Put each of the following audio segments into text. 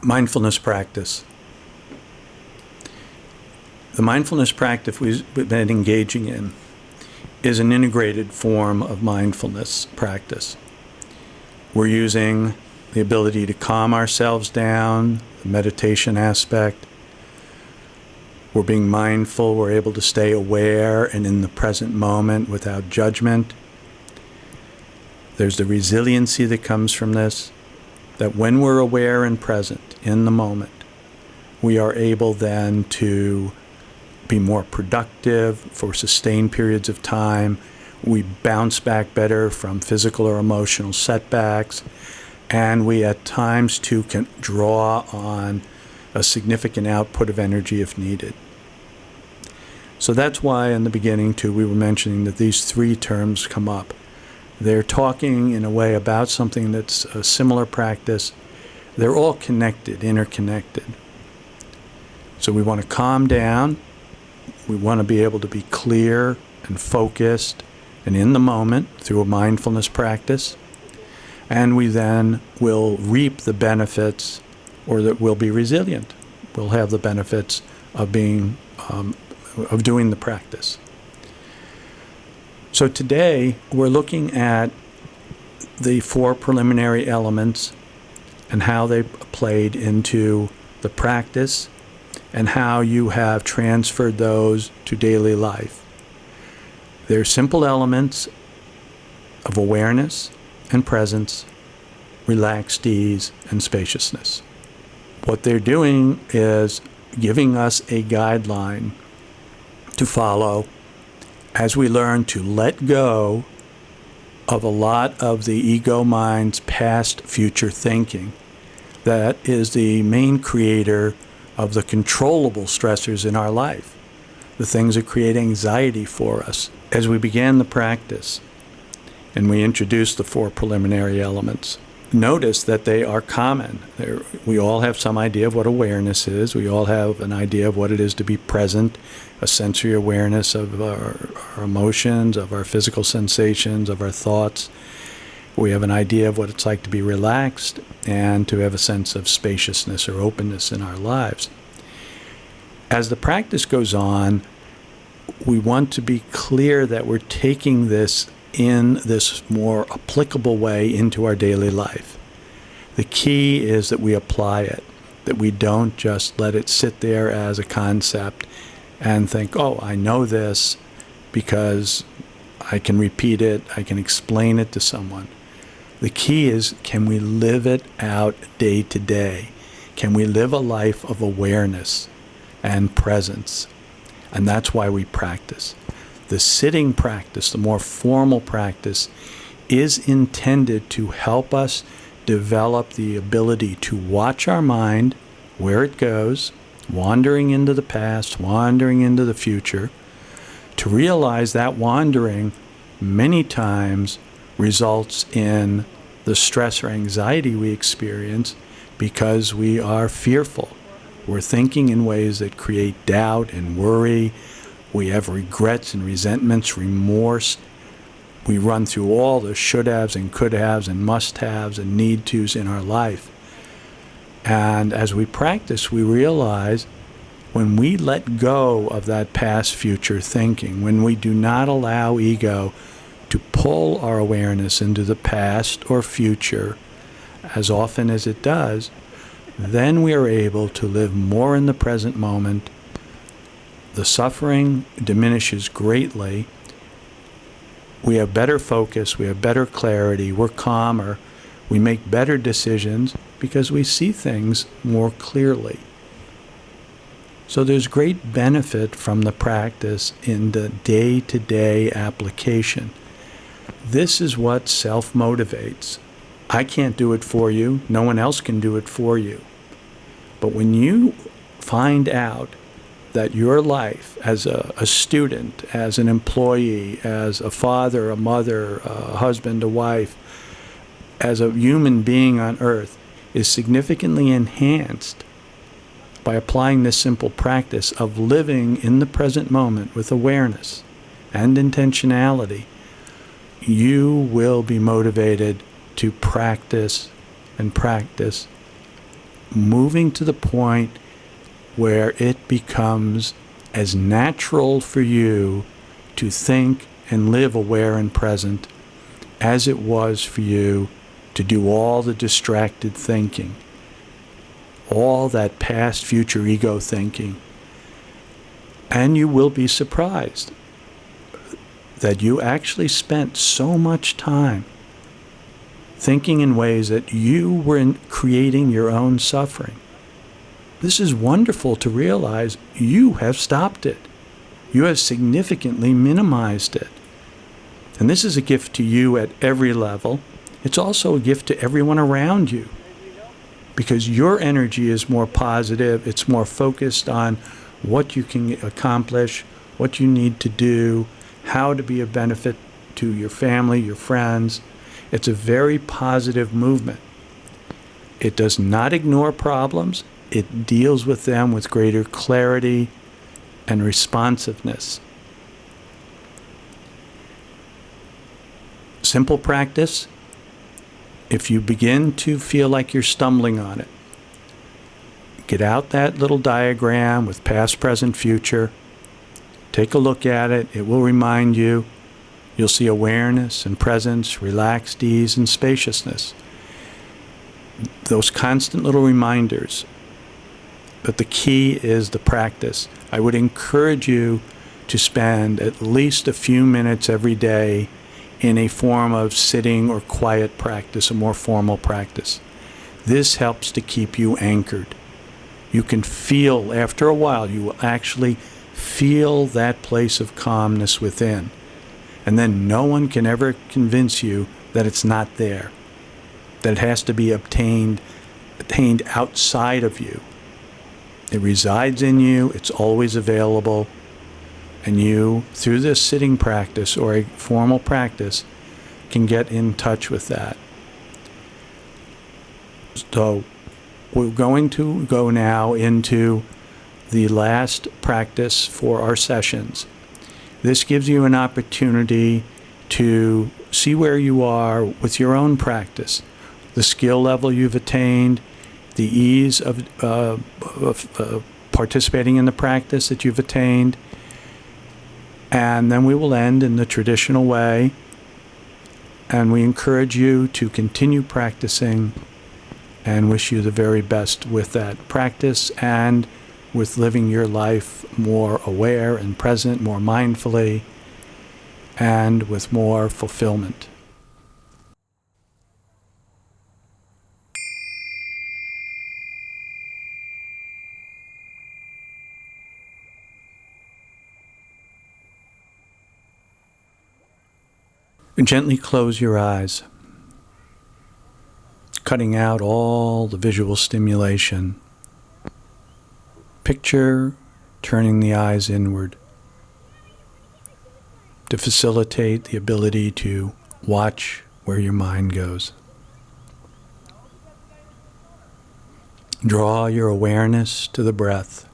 Mindfulness practice. The mindfulness practice we've been engaging in is an integrated form of mindfulness practice. We're using the ability to calm ourselves down, the meditation aspect. We're being mindful, we're able to stay aware and in the present moment without judgment. There's the resiliency that comes from this, that when we're aware and present in the moment, we are able then to be more productive for sustained periods of time. We bounce back better from physical or emotional setbacks, and we at times too can draw on a significant output of energy if needed. So that's why in the beginning too we were mentioning that these three terms come up. They're talking in a way about something that's a similar practice. They're all connected, interconnected. So we want to calm down. We want to be able to be clear and focused and in the moment through a mindfulness practice. And we then will reap the benefits, or that we'll be resilient. We'll have the benefits of being, of doing the practice. So today we're looking at the four preliminary elements and how they played into the practice and how you have transferred those to daily life. They're simple elements of awareness and presence, relaxed ease, and spaciousness. What they're doing is giving us a guideline to follow as we learn to let go of a lot of the ego mind's past future thinking that is the main creator of the controllable stressors in our life, the things that create anxiety for us. As we began the practice and we introduced the four preliminary elements, notice that they are common. We all have some idea of what awareness is. We all have an idea of what it is to be present, a sensory awareness of our emotions, of our physical sensations, of our thoughts. We have an idea of what it's like to be relaxed and to have a sense of spaciousness or openness in our lives. As the practice goes on, we want to be clear that we're taking this in this more applicable way into our daily life. The key is that we apply it, that we don't just let it sit there as a concept and think, oh, I know this because I can repeat it, I can explain it to someone. The key is, can we live it out day to day? Can we live a life of awareness and presence? And that's why we practice. The sitting practice, the more formal practice, is intended to help us develop the ability to watch our mind, where it goes, wandering into the past, wandering into the future, to realize that wandering many times results in the stress or anxiety we experience because we are fearful. We're thinking in ways that create doubt and worry. We have regrets and resentments, remorse. We run through all the should-haves and could-haves and must-haves and need-tos in our life. And as we practice, we realize when we let go of that past-future thinking, when we do not allow ego to pull our awareness into the past or future as often as it does, then we are able to live more in the present moment. The suffering diminishes greatly. We have better focus, we have better clarity, we're calmer, we make better decisions because we see things more clearly. So there's great benefit from the practice in the day-to-day application. This is what self-motivates. I can't do it for you, no one else can do it for you. But when you find out that your life as a student, as an employee, as a father, a mother, a husband, a wife, as a human being on earth is significantly enhanced by applying this simple practice of living in the present moment with awareness and intentionality, you will be motivated to practice and practice moving to the point where it becomes as natural for you to think and live aware and present as it was for you to do all the distracted thinking, all that past, future ego thinking. And you will be surprised that you actually spent so much time thinking in ways that you were creating your own suffering. This is wonderful to realize you have stopped it. You have significantly minimized it. And this is a gift to you at every level. It's also a gift to everyone around you, because your energy is more positive. It's more focused on what you can accomplish, what you need to do, how to be of benefit to your family, your friends. It's a very positive movement. It does not ignore problems. It deals with them with greater clarity and responsiveness. Simple practice. If you begin to feel like you're stumbling on it, get out that little diagram with past, present, future. Take a look at it. It will remind you. You'll see awareness and presence, relaxed ease and spaciousness. Those constant little reminders. But the key is the practice. I would encourage you to spend at least a few minutes every day in a form of sitting or quiet practice, a more formal practice. This helps to keep you anchored. You can feel, after a while, you will actually feel that place of calmness within. And then no one can ever convince you that it's not there, that it has to be attained outside of you. It resides in you. It's always available. And you, through this sitting practice or a formal practice, can get in touch with that. So we're going to go now into the last practice for our sessions. This gives you an opportunity to see where you are with your own practice, the skill level you've attained, the ease of participating in the practice that you've attained. And then we will end in the traditional way. And we encourage you to continue practicing and wish you the very best with that practice and with living your life more aware and present, more mindfully, and with more fulfillment. Gently close your eyes, cutting out all the visual stimulation. Picture turning the eyes inward to facilitate the ability to watch where your mind goes. Draw your awareness to the breath.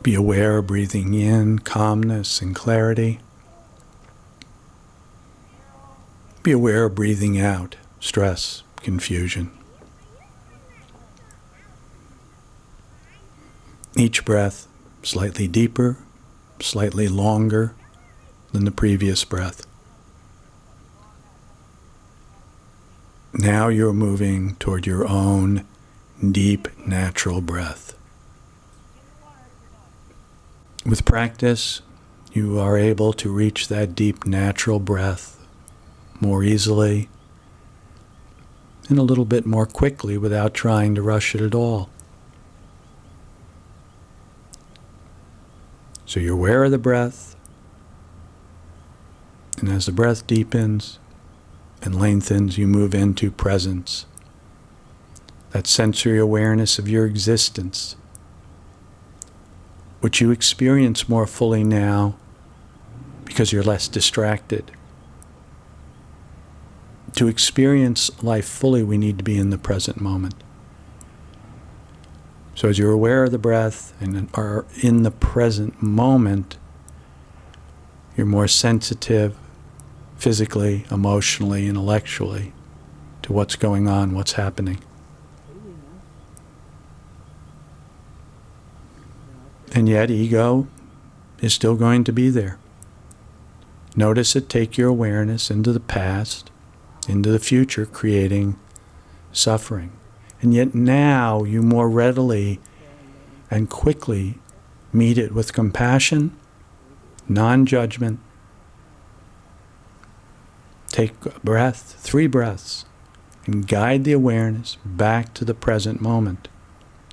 Be aware of breathing in calmness and clarity. Be aware of breathing out stress, confusion. Each breath slightly deeper, slightly longer than the previous breath. Now you're moving toward your own deep, natural breath. With practice, you are able to reach that deep, natural breath more easily and a little bit more quickly without trying to rush it at all. So you're aware of the breath, and as the breath deepens and lengthens, you move into presence, that sensory awareness of your existence, which you experience more fully now because you're less distracted. To experience life fully, we need to be in the present moment. So as you're aware of the breath and are in the present moment, You're more sensitive physically, emotionally, intellectually to what's going on, what's happening. And yet ego is still going to be there. Notice it take your awareness into the past, into the future, creating suffering. And yet now you more readily and quickly meet it with compassion, non-judgment. Take a breath, 3 breaths, and guide the awareness back to the present moment,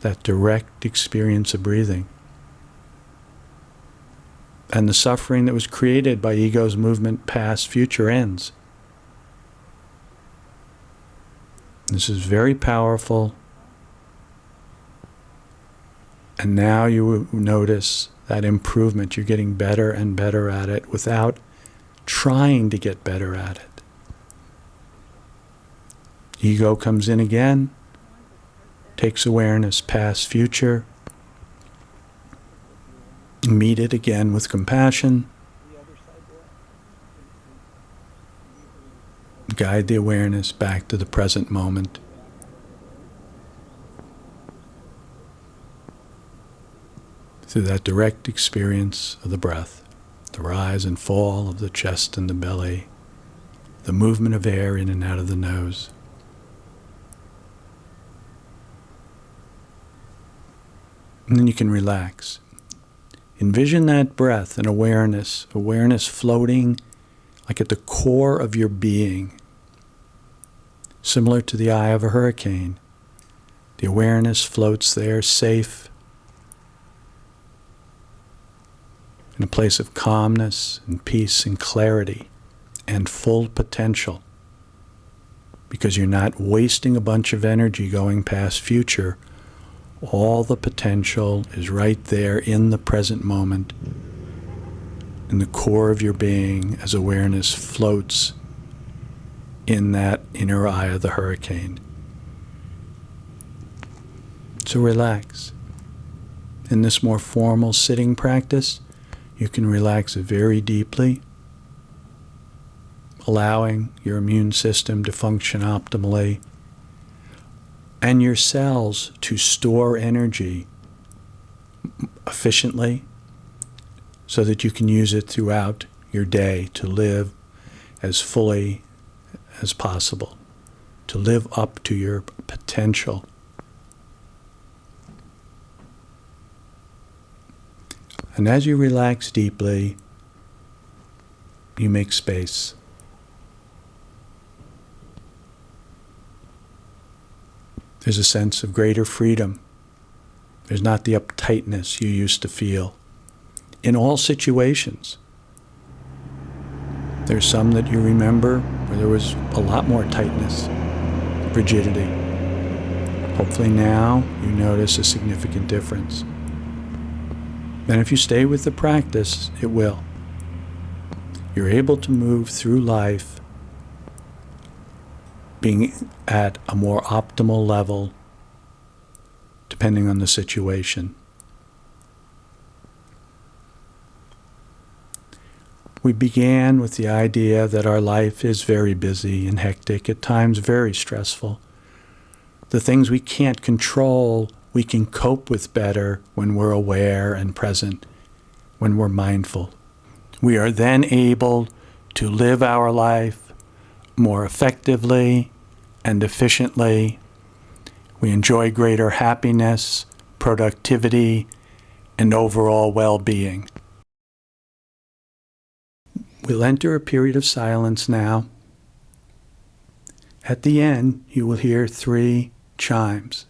that direct experience of breathing. And the suffering that was created by ego's movement past, future ends. This is very powerful. And now you will notice that improvement. You're getting better and better at it without trying to get better at it. Ego comes in again, takes awareness past, future. Meet it again with compassion. Guide the awareness back to the present moment. Through that direct experience of the breath, the rise and fall of the chest and the belly, the movement of air in and out of the nose. And then you can relax. Envision that breath and awareness floating like at the core of your being, similar to the eye of a hurricane. The awareness floats there, safe, in a place of calmness and peace and clarity and full potential, because you're not wasting a bunch of energy going past future. All the potential is right there in the present moment, in the core of your being, as awareness floats in that inner eye of the hurricane. So relax. In this more formal sitting practice, you can relax very deeply, allowing your immune system to function optimally, and your cells to store energy efficiently so that you can use it throughout your day to live as fully as possible, to live up to your potential. And as you relax deeply, you make space. There's a sense of greater freedom. There's not the uptightness you used to feel. In all situations. There's some that you remember where there was a lot more tightness, rigidity. Hopefully now you notice a significant difference. And if you stay with the practice, it will. You're able to move through life being at a more optimal level depending on the situation. We began with the idea that our life is very busy and hectic, at times very stressful. The things we can't control, we can cope with better when we're aware and present, when we're mindful. We are then able to live our life more effectively and efficiently. We enjoy greater happiness, productivity, and overall well-being. We'll enter a period of silence now. At the end, you will hear 3 chimes.